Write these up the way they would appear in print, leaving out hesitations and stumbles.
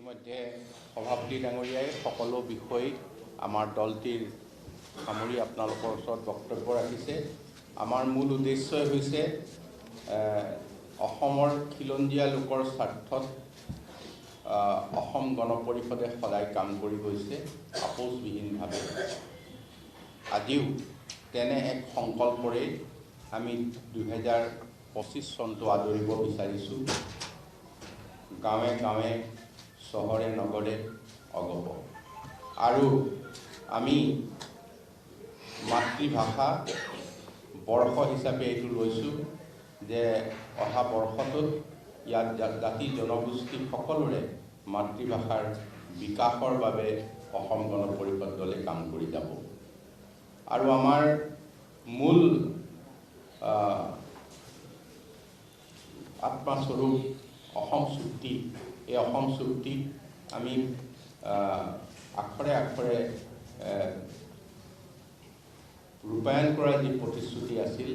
ইতিমধ্যে সভাপতি ডাঙৰীয়াই সকলো বিষয় আমাৰ দলটিৰ সামৰি আপোনালোকৰ ওচৰত বক্তব্য ৰাখিছে। আমাৰ মূল উদ্দেশ্যই হৈছে অসমৰ খিলঞ্জীয়া লোকৰ স্বাৰ্থত অসম গণ পৰিষদে সদায় কাম কৰি গৈছে আপোচবিহীনভাৱে। আজিও তেনে এক সংকল্পৰে আমি 2025 চনটো আদৰিব বিচাৰিছোঁ। গাঁৱে গাঁৱে চহৰে নগৰে অগপ আৰু আমি মাতৃভাষা বৰ্ষ হিচাপে এইটো লৈছোঁ যে অহা বৰ্ষটোত ইয়াত জাতি জনগোষ্ঠী সকলোৰে মাতৃভাষাৰ বিকাশৰ বাবে অসম গণ পৰিষদ দলে কাম কৰি যাব। আৰু আমাৰ মূল আত্মাস্বৰূপ অসম চুক্তি, এই অসম চুক্তিত আমি আখৰে আখৰে ৰূপায়ণ কৰাৰ যি প্ৰতিশ্ৰুতি আছিল,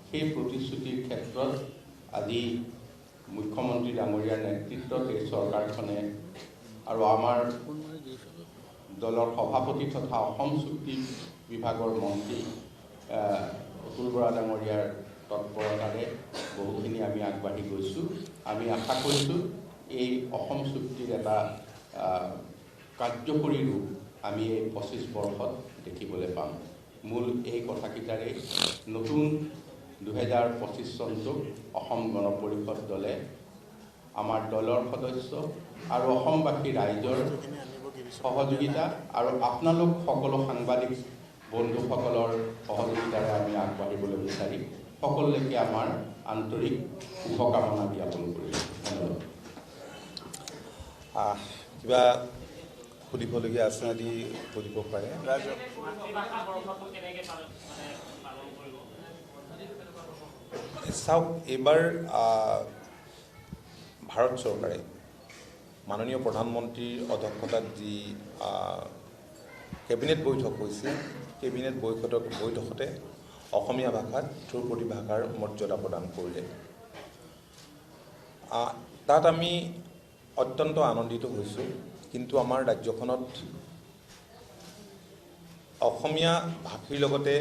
সেই প্ৰতিশ্ৰুতিৰ ক্ষেত্ৰত আজি মুখ্যমন্ত্ৰী ডাঙৰীয়াৰ নেতৃত্বত এই চৰকাৰখনে আৰু আমাৰ দলৰ সভাপতি তথা অসম চুক্তি বিভাগৰ মন্ত্ৰী অতুল বৰা ডাঙৰীয়াৰ তৎপৰতাৰে বহুখিনি আমি আগবাঢ়ি গৈছোঁ। আমি আশা কৰিছোঁ এই অসম চুক্তিৰ এটা কাৰ্যকৰী ৰূপ আমি এই 25 বৰ্ষত দেখিবলৈ পাম। মূল এই কথাকেইটাৰে নতুন 2025 চনটোক অসম গণ পৰিষদ দলে আমাৰ দলৰ সদস্য আৰু অসমবাসী ৰাইজৰ সহযোগিতা আৰু আপোনালোক সকলো সাংবাদিক বন্ধুসকলৰ সহযোগিতাৰে আমি আগবাঢ়িবলৈ বিচাৰিম। সকলোলৈকে আমাৰ আন্তৰিক শুভকামনা জ্ঞাপন কৰিছোঁ। ধন্যবাদ। কিবা সুধিবলগীয়া আছে যদি সুধিব পাৰে। চাওক, এইবাৰ ভাৰত চৰকাৰে মাননীয় প্ৰধানমন্ত্ৰীৰ অধ্যক্ষতাত যি কেবিনেট বৈঠক হৈছিল, কেবিনেট বৈঠকতে অসমীয়া ভাষাত ধ্ৰুপদী ভাষাৰ মৰ্যাদা প্ৰদান কৰিলে। তাত আমি অত্যন্ত আনন্দিত হৈছোঁ। কিন্তু আমাৰ ৰাজ্যখনত অসমীয়া ভাষীৰ লগতে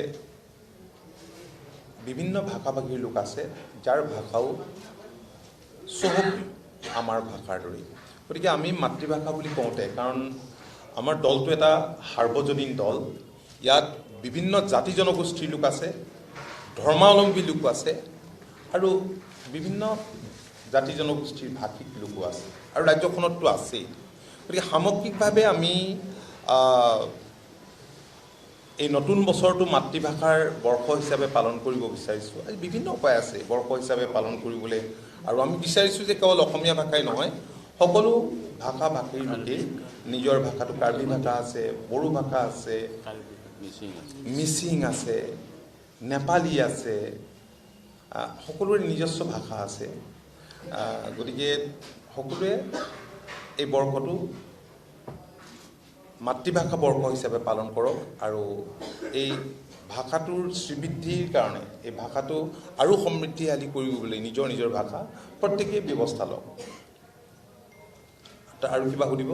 বিভিন্ন ভাষা ভাষীৰ লোক আছে, যাৰ ভাষাও চহকী আমাৰ ভাষাৰ দৰেই। গতিকে আমি মাতৃভাষা বুলি কওঁতে, কাৰণ আমাৰ দলটো এটা সাৰ্বজনীন দল, ইয়াত বিভিন্ন জাতি জনগোষ্ঠীৰ লোক আছে, ধৰ্মাৱলম্বী লোক আছে আৰু বিভিন্ন জাতি জনগোষ্ঠীৰ ভাষিক লোকো আছে আৰু ৰাজ্যখনততো আছেই। গতিকে সামগ্ৰিকভাৱে আমি এই নতুন বছৰটো মাতৃভাষাৰ বৰ্ষ হিচাপে পালন কৰিব বিচাৰিছোঁ। আজি বিভিন্ন উপায় আছে বৰ্ষ হিচাপে পালন কৰিবলৈ, আৰু আমি বিচাৰিছোঁ যে কেৱল অসমীয়া ভাষাই নহয়, সকলো ভাষা ভাষীৰ লোকেই নিজৰ ভাষাটো, কাৰ্বি ভাষা আছে, বড়ো ভাষা আছে, মিচিং আছে, নেপালী আছে, সকলোৰে নিজস্ব ভাষা আছে। গতিকে সকলোৱে এই বৰ্ষটো মাতৃভাষা বৰ্ষ হিচাপে পালন কৰক আৰু এই ভাষাটোৰ শ্ৰীবৃদ্ধিৰ কাৰণে, এই ভাষাটো আৰু সমৃদ্ধিশালী কৰিবলৈ নিজৰ নিজৰ ভাষা প্ৰত্যেকেই ব্যৱস্থা লওক। আৰু কিবা সুধিব?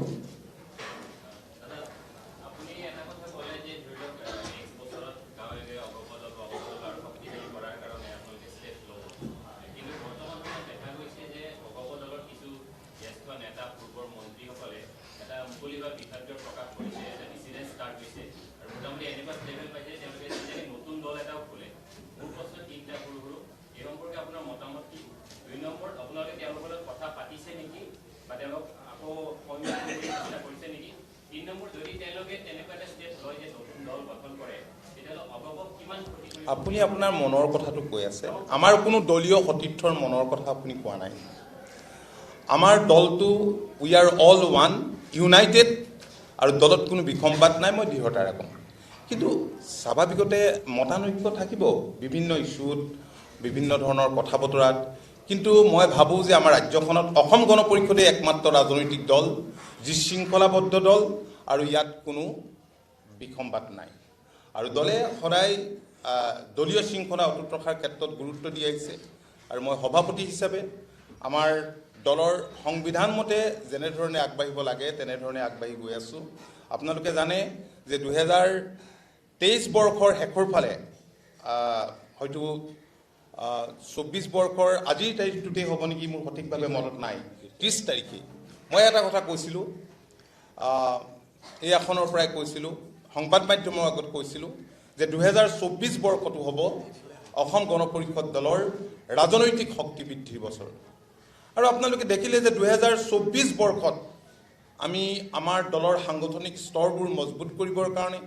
আপুনি আপোনাৰ মনৰ কথাটো কৈ আছে। আমাৰ কোনো দলীয় সতীৰ্থৰ মনৰ কথা আপুনি কোৱা নাই। আমাৰ দলটো we are all one, United, আৰু দলত কোনো বিসম্বাদ নাই, মই দৃঢ়তাৰে কওঁ। কিন্তু স্বাভাৱিকতে মতানৈক্য থাকিব বিভিন্ন ইছ্যুত, বিভিন্ন ধৰণৰ কথা বতৰাত। কিন্তু মই ভাবোঁ যে আমাৰ ৰাজ্যখনত অসম গণ পৰিষদেই একমাত্ৰ ৰাজনৈতিক দল যি শৃংখলাবদ্ধ দল, আৰু ইয়াত কোনো বিসম্বাদ নাই। আৰু দলে সদায় দলীয় শৃংখলা অটুট ৰখাৰ ক্ষেত্ৰত গুৰুত্ব দি আহিছে। আৰু মই সভাপতি হিচাপে আমাৰ দলৰ সংবিধান মতে যেনেধৰণে আগবাঢ়িব লাগে তেনেধৰণে আগবাঢ়ি গৈ আছোঁ। আপোনালোকে জানে যে 2023 বৰ্ষৰ শেষৰ ফালে হয়তো 24 বৰ্ষৰ আজিৰ তাৰিখটোতেই হ'ব নেকি, মোৰ সঠিকভাৱে মনত নাই, 30 তাৰিখে মই এটা কথা কৈছিলোঁ, এই আসনৰ পৰাই কৈছিলোঁ, সংবাদ মাধ্যমৰ আগত কৈছিলোঁ যে 2024 বৰ্ষটো হ'ব অসম গণ পৰিষদ দলৰ ৰাজনৈতিক শক্তি বৃদ্ধিৰ বছৰ। আৰু আপোনালোকে দেখিলে যে 2024 বৰ্ষত আমি আমাৰ দলৰ সাংগঠনিক স্তৰবোৰ মজবুত কৰিবৰ কাৰণে,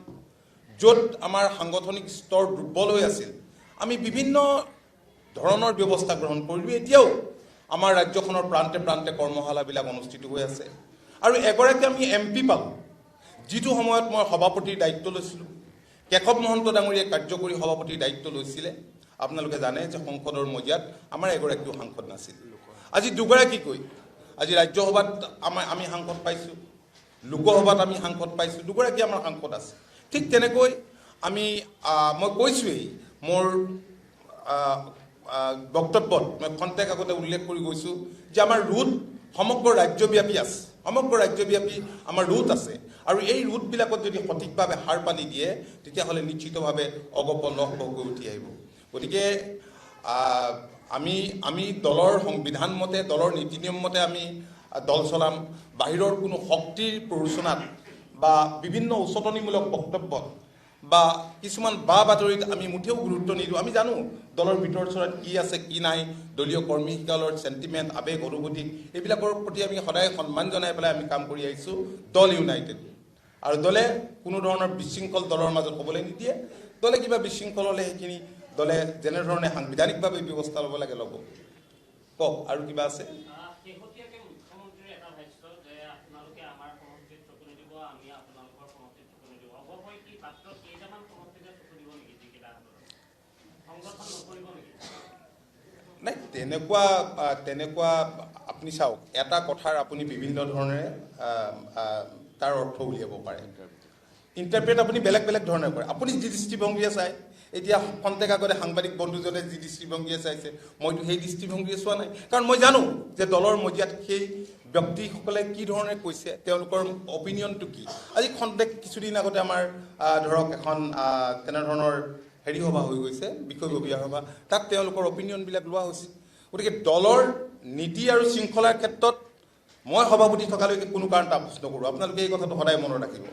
য'ত আমাৰ সাংগঠনিক স্তৰ দুৰ্বল হৈ আছিল, আমি বিভিন্ন ধৰণৰ ব্যৱস্থা গ্ৰহণ কৰিলোঁ। এতিয়াও আমাৰ ৰাজ্যখনৰ প্ৰান্তে প্ৰান্তে কৰ্মশালাবিলাক অনুষ্ঠিত হৈ আছে। আৰু এগৰাকী আমি MP পালোঁ, যিটো সময়ত মই সভাপতিৰ দায়িত্ব লৈছিলোঁ। কেশৱ মহন্ত ডাঙৰীয়াই কাৰ্যকৰী সভাপতিৰ দায়িত্ব লৈছিলে। আপোনালোকে জানে যে সংসদৰ মজিয়াত আমাৰ এগৰাকীও সাংসদ নাছিল। আজি দুগৰাকীকৈ, আজি ৰাজ্যসভাত আমি সাংসদ পাইছোঁ, লোকসভাত আমি সাংসদ পাইছোঁ, দুগৰাকী আমাৰ সাংসদ আছে। ঠিক তেনেকৈ মই কৈছোঁৱেই মোৰ বক্তব্যত, মই খন্তেক আগতে উল্লেখ কৰি গৈছোঁ যে আমাৰ ৰুট সমগ্ৰ ৰাজ্যব্যাপী আছে, সমগ্ৰ ৰাজ্যব্যাপী আমাৰ ৰুট আছে। আৰু এই ৰুটবিলাকত যদি সঠিকভাৱে সাৰ পানী দিয়ে তেতিয়াহ'লে নিশ্চিতভাৱে অগপ লহপহকৈ উঠি আহিব। গতিকে আমি দলৰ সংবিধান মতে, দলৰ নীতি নিয়ম মতে আমি দল চলাম। বাহিৰৰ কোনো শক্তিৰ প্ৰৰোচনাত বা বিভিন্ন উচতনিমূলক বক্তব্যত বা কিছুমান বা বাতৰিত আমি মুঠেও গুৰুত্ব নিদিওঁ। আমি জানো দলৰ ভিতৰ চৰাত কি আছে কি নাই, দলীয় কৰ্মীসকলৰ চেণ্টিমেণ্ট, আৱেগ, অনুভূতি, এইবিলাকৰ প্ৰতি আমি সদায় সন্মান জনাই পেলাই আমি কাম কৰি আহিছোঁ দল ইউনাইটেড। আৰু দলে কোনো ধৰণৰ বিশৃংখল দলৰ মাজত হ'বলৈ নিদিয়ে। দলে কিবা বিশৃংখল হ'লে সেইখিনি দলে যেনেধৰণে সাংবিধানিকভাৱে ব্যৱস্থা ল'ব লাগে ল'ব। কওক, আৰু কিবা আছে? নাই, তেনেকুৱা আপুনি চাওক, এটা কথাৰ আপুনি বিভিন্ন ধৰণে তাৰ অৰ্থ উলিয়াব পাৰে। ইণ্টাৰপ্ৰেট আপুনি বেলেগ বেলেগ ধৰণে কৰে। আপুনি যি দৃষ্টিভংগীয়ে চায়, এতিয়া খন্তেক আগতে সাংবাদিক বন্ধুজনে যি দৃষ্টিভংগীয়ে চাইছে, মইতো সেই দৃষ্টিভংগীয়ে চোৱা নাই। কাৰণ মই জানো যে দলৰ মজিয়াত সেই ব্যক্তিসকলে কি ধৰণে কৈছে, তেওঁলোকৰ অপিনিয়নটো কি। আজি খন্তেক কিছুদিন আগতে আমাৰ ধৰক এখন তেনেধৰণৰ সভা হৈ গৈছে, বিষয়ববীয়া সভা, তাত তেওঁলোকৰ অপিনিয়নবিলাক লোৱা হৈছে। গতিকে দলৰ নীতি আৰু শৃংখলাৰ ক্ষেত্ৰত মই সভাপতি থকালৈকে কোনো কাৰণত আপোচ নকৰোঁ। আপোনালোকে এই কথাটো সদায় মনত ৰাখিব।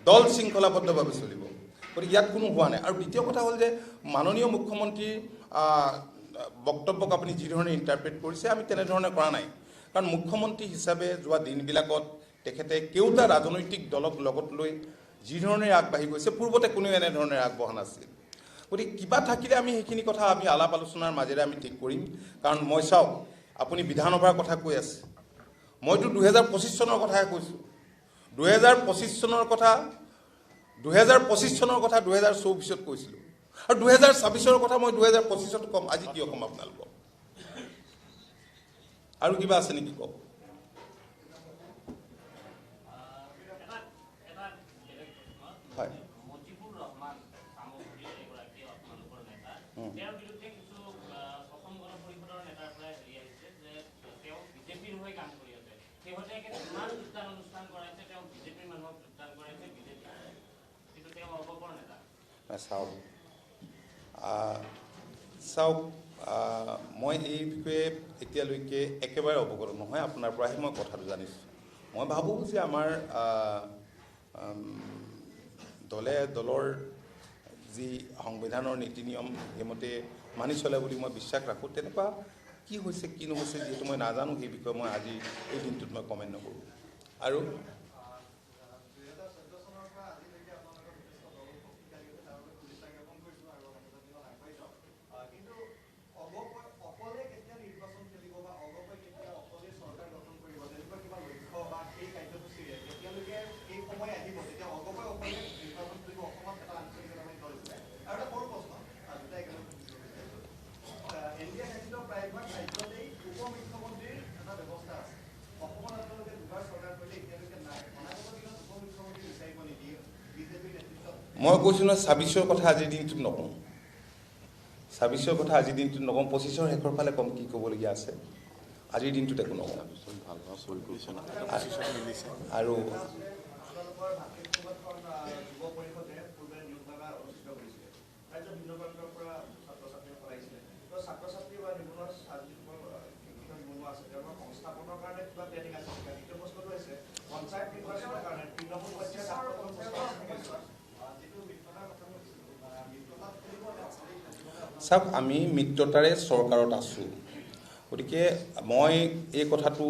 দল শৃংখলাবদ্ধভাৱে চলিব। গতিকে ইয়াত কোনো হোৱা নাই। আৰু দ্বিতীয় কথা হ'ল যে মাননীয় মুখ্যমন্ত্ৰীৰ বক্তব্যক আপুনি যিধৰণে ইণ্টাৰপ্ৰেট কৰিছে, আমি তেনেধৰণে কৰা নাই। কাৰণ মুখ্যমন্ত্ৰী হিচাপে যোৱা দিনবিলাকত তেখেতে কেওটা ৰাজনৈতিক দলক লগত লৈ যিধৰণে আগবাঢ়ি গৈছে, পূৰ্বতে কোনেও এনেধৰণে আগবঢ়া নাছিল। গতিকে কিবা থাকিলে আমি সেইখিনি কথা আমি আলাপ আলোচনাৰ মাজেৰে আমি ঠিক কৰিম। কাৰণ মই চাওক, আপুনি বিধানসভাৰ কথা কৈ আছে, মইতো 2025 চনৰ কথাহে কৈছোঁ। 2025 চনৰ কথা 2024ত কৈছিলোঁ। আৰু 2026ৰ কথা মই 2025ত ক'ম। আজি কিয় ক'ম আপোনালোকক? আৰু কিবা আছে নেকি কওক? হয়, চাওক, মই এই বিষয়ে এতিয়ালৈকে একেবাৰে অৱগত নহয়। আপোনাৰ পৰাহে মই কথাটো জানিছোঁ। মই ভাবোঁ যে আমাৰ দলৰ যি সংবিধানৰ নীতি নিয়ম সেইমতে মানি চলে বুলি মই বিশ্বাস ৰাখোঁ। তেনেকুৱা কি হৈছে কি নহৈছে যিহেতু মই নাজানো, সেই বিষয়ে মই আজি এই দিনটোত মই কমেণ্ট নকৰোঁ। আৰু মই কৈছোঁ নহয়, 26ৰ কথা আজিৰ দিনটোত নকওঁ। 26ৰ কথা আজিৰ দিনটোত নকওঁ, 25ৰ শেষৰ ফালে ক'ম কি ক'বলগীয়া আছে। আজিৰ দিনটোত একো নকওঁ। আৰু চাওক, আমি মিত্ৰতাৰে চৰকাৰত আছোঁ, গতিকে মই এই কথাটো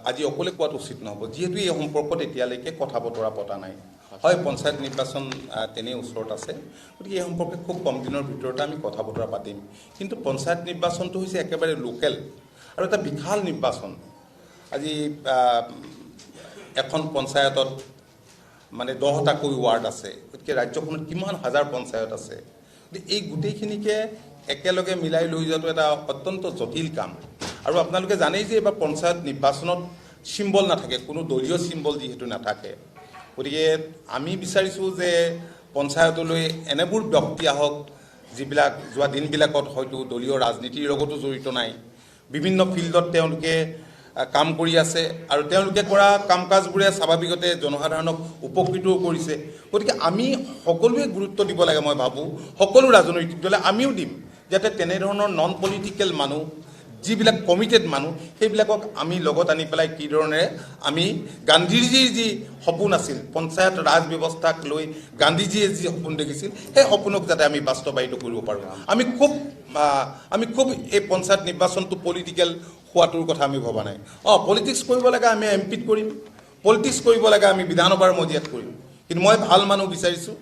আজি অকলে কোৱাটো উচিত নহ'ব, যিহেতু এই সম্পৰ্কত এতিয়ালৈকে কথা বতৰা পতা নাই। হয়, পঞ্চায়ত নিৰ্বাচন তেনেই ওচৰত আছে, গতিকে এই সম্পৰ্কে খুব কম দিনৰ ভিতৰতে আমি কথা বতৰা পাতিম। কিন্তু পঞ্চায়ত নিৰ্বাচনটো হৈছে একেবাৰে লোকেল আৰু এটা বিশাল নিৰ্বাচন। আজি এখন পঞ্চায়তত মানে 10টাকৈ ৱাৰ্ড আছে, গতিকে ৰাজ্যখনত কিমান হাজাৰ পঞ্চায়ত আছে। গতিকে এই গোটেইখিনিকে একেলগে মিলাই লৈ যোৱাটো এটা অত্যন্ত জটিল কাম। আৰু আপোনালোকে জানেই যে এইবাৰ পঞ্চায়ত নিৰ্বাচনত চিম্বল নাথাকে, কোনো দলীয় চিম্বল যিহেতু নাথাকে, গতিকে আমি বিচাৰিছোঁ যে পঞ্চায়তলৈ এনেবোৰ ব্যক্তি আহক যিবিলাক যোৱা দিনবিলাকত হয়তো দলীয় ৰাজনীতিৰ লগতো জড়িত নাই, বিভিন্ন ফিল্ডত তেওঁলোকে কাম কৰি আছে আৰু তেওঁলোকে কৰা কাম কাজবোৰে স্বাভাৱিকতে জনসাধাৰণক উপকৃতও কৰিছে। গতিকে আমি সকলোৱে গুৰুত্ব দিব লাগে, মই ভাবোঁ সকলো ৰাজনৈতিক দলে আমিও দিম, যাতে তেনেধৰণৰ নন পলিটিকেল মানুহ, যিবিলাক কমিটেড মানুহ, সেইবিলাকক আমি লগত আনি পেলাই কি ধৰণেৰে আমি গান্ধীজীৰ যি সপোন আছিল, পঞ্চায়ত ৰাজ ব্যৱস্থাক লৈ গান্ধীজীয়ে যি সপোন দেখিছিল, সেই সপোনক যাতে আমি বাস্তৱায়িত কৰিব পাৰোঁ। আমি খুব এই পঞ্চায়ত নিৰ্বাচনটো পলিটিকেল হোৱাটোৰ কথা আমি ভবা নাই। পলিটিক্স কৰিব লাগে আমি এমপিত কৰিম, পলিটিক্স কৰিব লাগে আমি বিধানসভাৰ মজিয়াত কৰিম, কিন্তু মই ভাল মানুহ বিচাৰিছোঁ।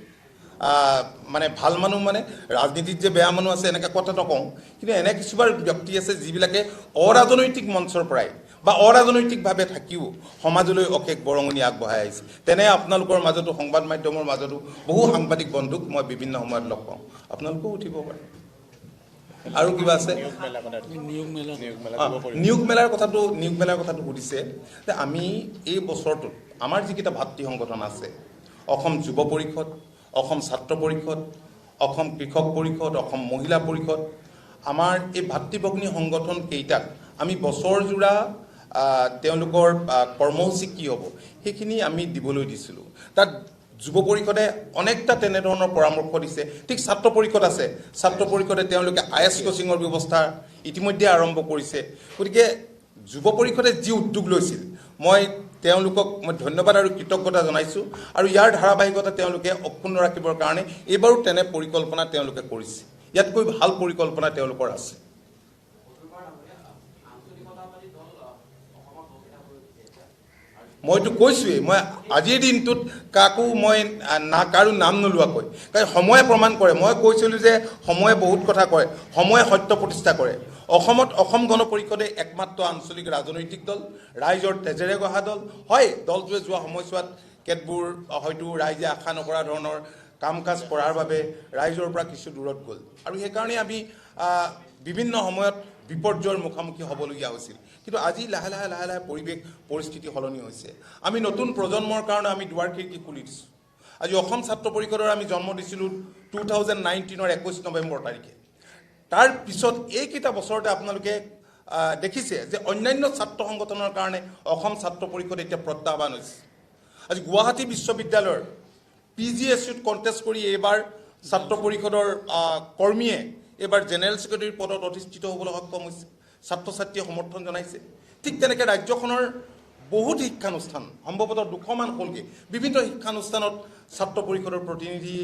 মানে ভাল মানুহ মানে ৰাজনীতিত যে বেয়া মানুহ আছে এনেকৈ কথা নকওঁ, কিন্তু এনে কিছুমান ব্যক্তি আছে যিবিলাকে অৰাজনৈতিক মঞ্চৰ পৰাই বা অৰাজনৈতিকভাৱে থাকিও সমাজলৈ অশেষ বৰঙণি আগবঢ়াই আহিছে। তেনে আপোনালোকৰ মাজতো, সংবাদ মাধ্যমৰ মাজতো বহু সাংবাদিক বন্ধুক মই বিভিন্ন সময়ত লগ পাওঁ, আপোনালোকেও উঠিব পাৰে। আৰু কিবা আছে? নিয়োগ মেলাৰ কথাটো সুধিছে যে আমি এই বছৰটোত আমাৰ যিকেইটা ভাতৃ সংগঠন আছে, অসম যুৱ পৰিষদ, অসম ছাত্ৰ পৰিষদ, অসম কৃষক পৰিষদ, অসম মহিলা পৰিষদ, আমাৰ এই ভাতৃ ভগ্নী সংগঠন কেইটাক আমি বছৰজোৰা তেওঁলোকৰ কৰ্মসূচী কি হ'ব সেইখিনি আমি দিবলৈ দিছিলোঁ। তাত যুৱ পৰিষদে অনেকটা তেনেধৰণৰ পৰামৰ্শ দিছে। ঠিক ছাত্ৰ পৰিষদ আছে, ছাত্ৰ পৰিষদে তেওঁলোকে IS কোচিঙৰ ব্যৱস্থা ইতিমধ্যে আৰম্ভ কৰিছে। গতিকে যুৱ পৰিষদে যি উদ্যোগ লৈছিল, মই তেওঁলোকক ধন্যবাদ আৰু কৃতজ্ঞতা জনাইছোঁ। আৰু ইয়াৰ ধাৰাবাহিকতা তেওঁলোকে অক্ষুণ্ণ ৰাখিবৰ কাৰণে এইবাৰো তেনে পৰিকল্পনা তেওঁলোকে কৰিছে। ইয়াতকৈ ভাল পৰিকল্পনা তেওঁলোকৰ আছে। মইতো কৈছোঁৱেই, মই আজিৰ দিনটোত কাকো মই কাৰো নাম নোলোৱাকৈ, কাৰণ সময়ে প্ৰমাণ কৰে। মই কৈছিলোঁ যে সময়ে বহুত কথা কয়, সময়ে সত্য প্ৰতিষ্ঠা কৰে। অসমত অসম গণ পৰিষদে একমাত্ৰ আঞ্চলিক ৰাজনৈতিক দল, ৰাইজৰ তেজেৰে গঢ়া দল। হয়, দলটোৱে যোৱা সময়ছোৱাত কেতবোৰ হয়তো ৰাইজে আশা নকৰা ধৰণৰ কাম কাজ কৰাৰ বাবে ৰাইজৰ পৰা কিছু দূৰত গ'ল, আৰু সেইকাৰণে আমি বিভিন্ন সময়ত বিপৰ্যয়ৰ মুখামুখি হ'বলগীয়া হৈছিল। কিন্তু আজি লাহে লাহে পৰিস্থিতি সলনি হৈছে। আমি নতুন প্ৰজন্মৰ কাৰণে আমি দুৱাৰ খিৰিকী খুলি দিছোঁ। আজি অসম ছাত্ৰ পৰিষদৰ আমি জন্ম দিছিলোঁ 2019 21 নৱেম্বৰ তাৰিখে। তাৰ পিছত এইকেইটা বছৰতে আপোনালোকে দেখিছে যে অন্যান্য ছাত্ৰ সংগঠনৰ কাৰণে অসম ছাত্ৰ পৰিষদ এতিয়া প্ৰত্যাহ্বান হৈছে। আজি গুৱাহাটী বিশ্ববিদ্যালয়ৰ PGSUত কণ্টেষ্ট কৰি এইবাৰ ছাত্ৰ পৰিষদৰ কৰ্মীয়ে এইবাৰ জেনেৰেল ছেক্ৰেটাৰী পদত অধিষ্ঠিত হ'বলৈ সক্ষম হৈছে, ছাত্ৰ ছাত্ৰীয়ে সমৰ্থন জনাইছে। ঠিক তেনেকৈ ৰাজ্যখনৰ বহুত শিক্ষানুষ্ঠান, সম্ভৱতঃ 200মান হ'লগৈ, বিভিন্ন শিক্ষানুষ্ঠানত ছাত্ৰ পৰিষদৰ প্ৰতিনিধি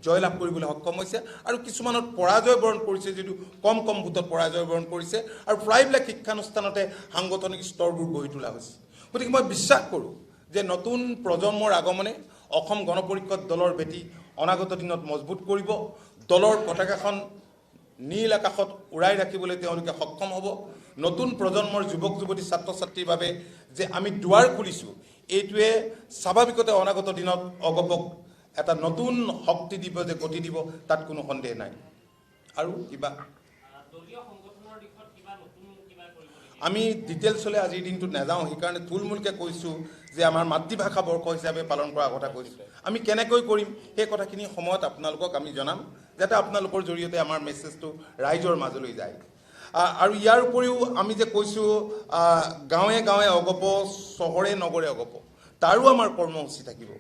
জয়লাভ কৰিবলৈ সক্ষম হৈছে, আৰু কিছুমানত পৰাজয় বৰণ কৰিছে, যদিও কম ভোটত পৰাজয় বৰণ কৰিছে, আৰু প্ৰায়বিলাক শিক্ষানুষ্ঠানতে সাংগঠনিক স্তৰবোৰ গঢ়ি তোলা হৈছে। গতিকে মই বিশ্বাস কৰোঁ যে নতুন প্ৰজন্মৰ আগমনে অসম গণ পৰিষদ দলৰ ভেটি অনাগত দিনত মজবুত কৰিব। দলৰ পতাকাখন নীল আকাশত উৰাই ৰাখিবলৈ তেওঁলোকে সক্ষম হ'ব। নতুন প্ৰজন্মৰ যুৱক যুৱতী ছাত্ৰ ছাত্ৰীৰ বাবে যে আমি দুৱাৰ খুলিছোঁ, এইটোৱে স্বাভাৱিকতে অনাগত দিনত অগপক এটা নতুন শক্তি দিব, যে গতি দিব, তাত কোনো সন্দেহ নাই। আৰু কিবা আমি ডিটেইলছলৈ আজিৰ দিনটোত নাযাওঁ, সেইকাৰণে থুলমূলকৈ কৈছোঁ যে আমাৰ মাতৃভাষা বৰ্ষ হিচাপে পালন কৰাৰ কথা কৈছোঁ। আমি কেনেকৈ কৰিম সেই কথাখিনি সময়ত আপোনালোকক আমি জনাম, যাতে আপোনালোকৰ জৰিয়তে আমাৰ মেছেজটো ৰাইজৰ মাজলৈ যায়। আৰু ইয়াৰ উপৰিও আমি যে কৈছোঁ গাঁৱে গাঁৱে অগপ চহৰে নগৰে অগপ তাৰো আমাৰ কৰ্মসূচী থাকিব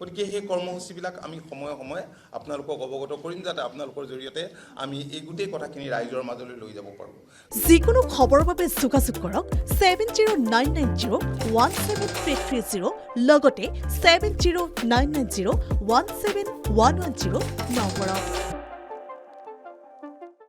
গতিকে সেই কৰ্মসূচীবিলাক আমি সময়ে সময়ে আপোনালোকক অৱগত কৰিম যাতে আপোনালোকৰ জৰিয়তে আমি এই গোটেই কথাখিনি ৰাইজৰ মাজলৈ লৈ যাব পাৰোঁ যিকোনো খবৰৰ বাবে যোগাযোগ কৰক 7099017330 লগতে 7099017110 নম্বৰত